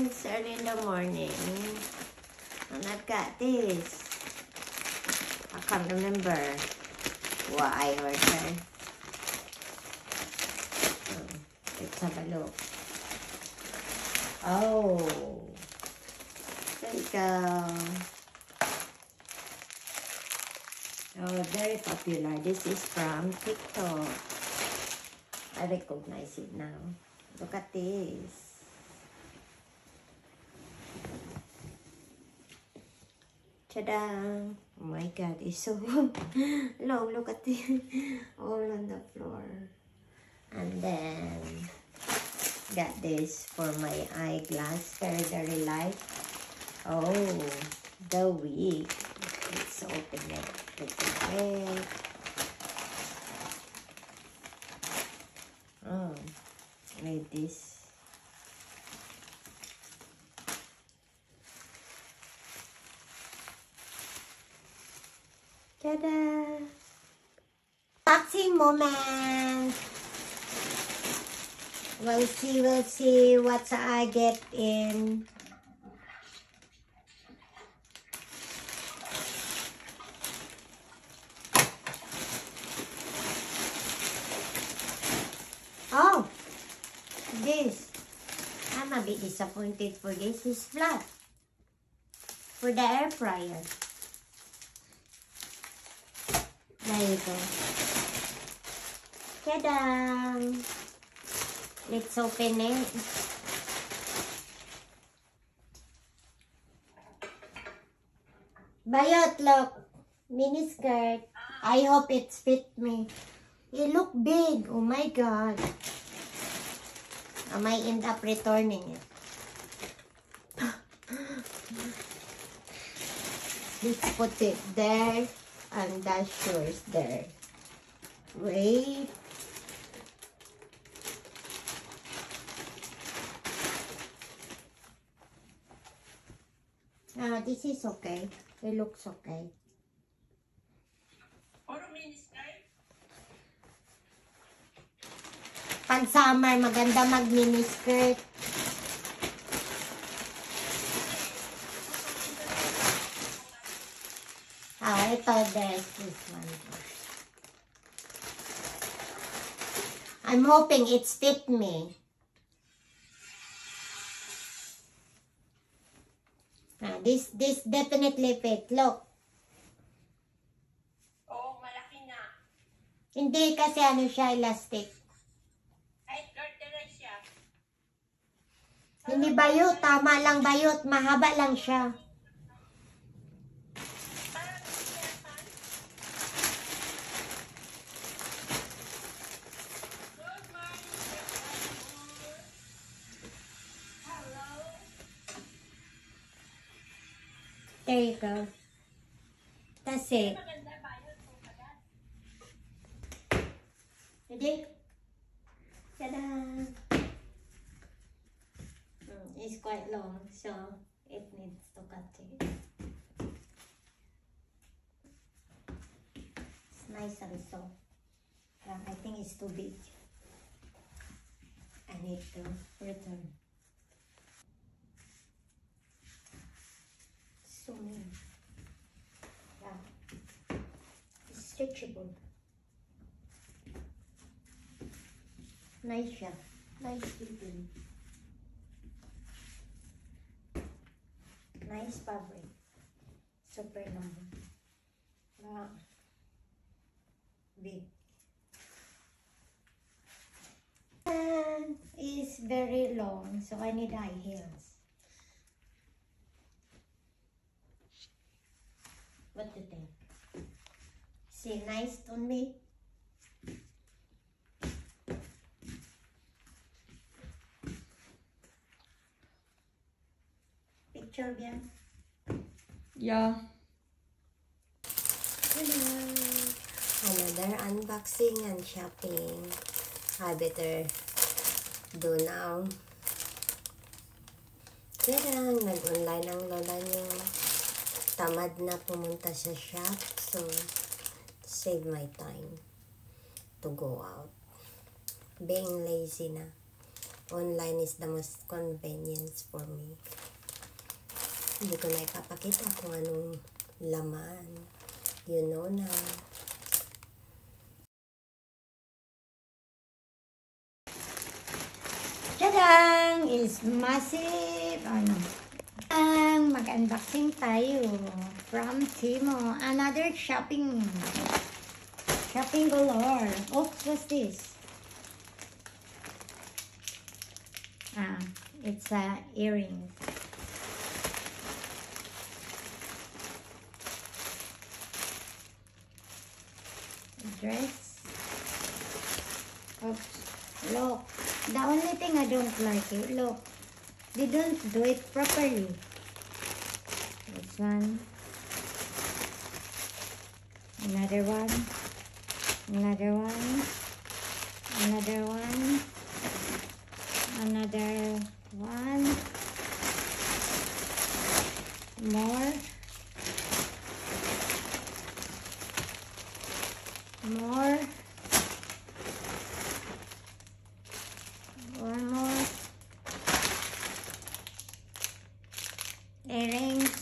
It's early in the morning. And I've got this. I can't remember what I ordered. Let's have a look. Oh, there you go. Oh, very popular. This is from TikTok. I recognize it now. Look at this. Ta-da! Oh my God, it's so long. Look at it. All on the floor. And then, got this for my eyeglass. Very light. Oh, the wig. Let's open it. Little bit. Oh, with this. Ta-da! Unboxing moment! We'll see what I get in. Oh! This. I'm a bit disappointed for this. It's flat. For the air fryer. There you go. Ta-da! Let's open it. Bayot, look. Mini skirt. I hope it fit me. It look big. Oh my God. I might end up returning it. Let's put it there. And that shows there. Wait. This is okay. It looks okay. Pag summer, maganda mag mini skirt. Ito, there's this one. I'm hoping it's fit me. This definitely fit. Look. Oh, malaki na. Hindi kasi ano siya, elastic. Ay, garterized siya. Hindi bayot. Tama lang bayot. Mahaba lang siya. There you go. That's it. Ready? Ta-da! It's quite long, so it needs to cut it. It's nice and soft. I think it's too big. I need to return. So many. Yeah. It's stretchable. Nice siya. Nice fitting. Nice fabric. Super long. Big. And it's very long, so I need high heels. What do you think? See, nice on me? Picture again? Yeah. Hello! Another unboxing and shopping. I better do now. Kaya nag-online ang lola niyo. Tamad na pumunta sa shop, so save my time to go out. Being lazy na. online is the most convenience for me. Hindi ko na ipapakita kung anong laman. You know na. Tadang! Is massive. Ano? Mag-unboxing tayo from Timo. Another shopping galore. Oh, what's this? It's a earring. Dress. Oops. Look. The only thing I don't like it. Look. They don't do it properly. This one. Another one. Another one. Another one. Another one. More. More. One more. Earrings.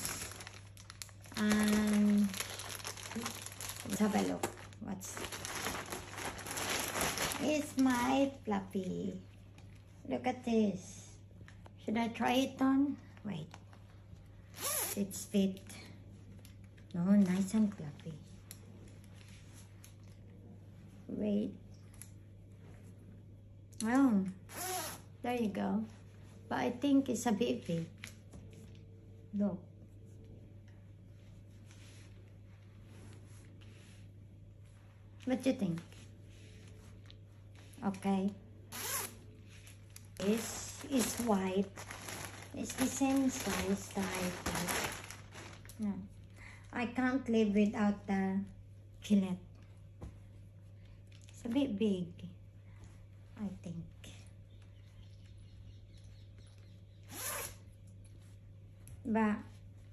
And let's have a look. What's it's my fluffy. Look at this. Should I try it on? Wait. It's fit. No, nice and fluffy. Wait. Oh, there you go. But I think it's a bit big. Look. What do you think? Okay. This is white. It's the same size that I think. No. I can't live without the fillet. It's a bit big, I think. But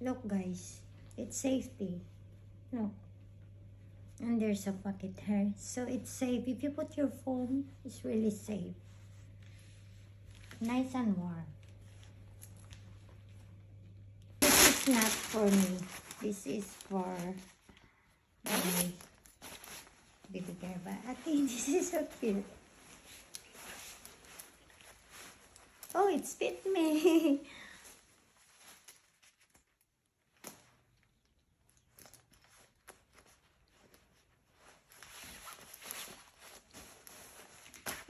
look guys, it's safety. Look. And there's a pocket here. So it's safe. If you put your phone, it's really safe. Nice and warm. This is not for me. This is for my baby girl. But I think this is so cute. Oh, it's fit me.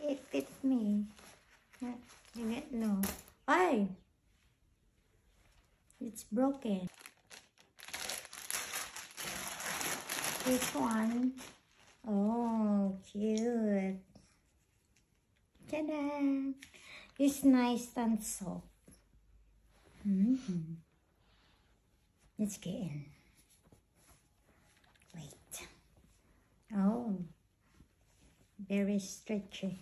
It fits me. No. Why? It's broken. This one. Oh, cute. Ta-da! It's nice and soft. Let's get in. Wait. Oh. Very stretchy.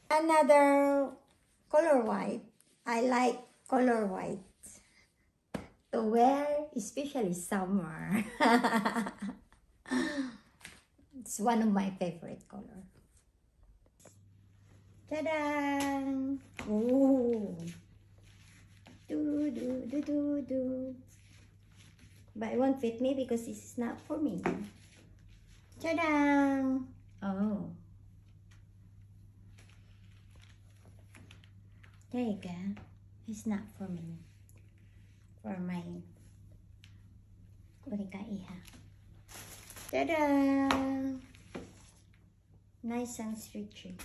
Another color white. I like color white to wear, especially summer. It's one of my favorite colors. Ta-da! Oh, do. But it won't fit me because this is not for me. Ta-da! Oh. There you go. It's not for me. For my kurikaiha. Ta-da! Nice and stretchy.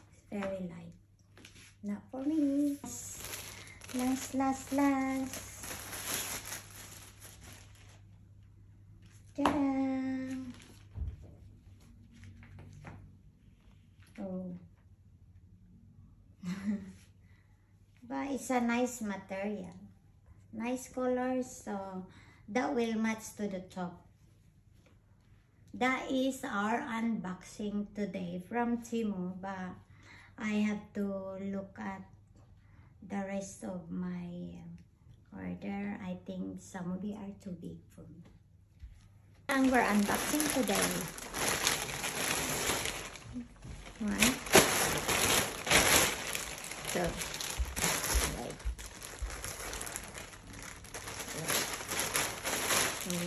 It's very light. Not for me. Last. Ta-da! Oh. But it's a nice material. Nice colors, so that will match to the top. That is our unboxing today from Timo, but I have to look at the rest of my order. I think some of it are too big for me. And we're unboxing today. Right? So, right.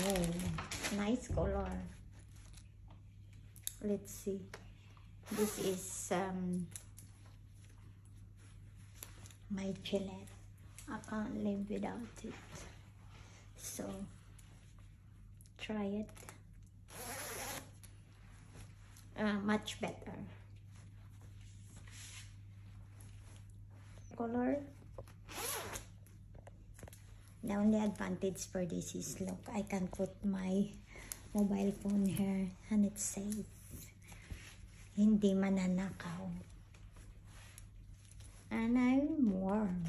Oh, nice color. Let's see. This is my Gillette. I can't live without it. So, try it. Much better. Color. The only advantage for this is, look, I can put my mobile phone here and it's safe. Hindi mananakaw. And I'm warm.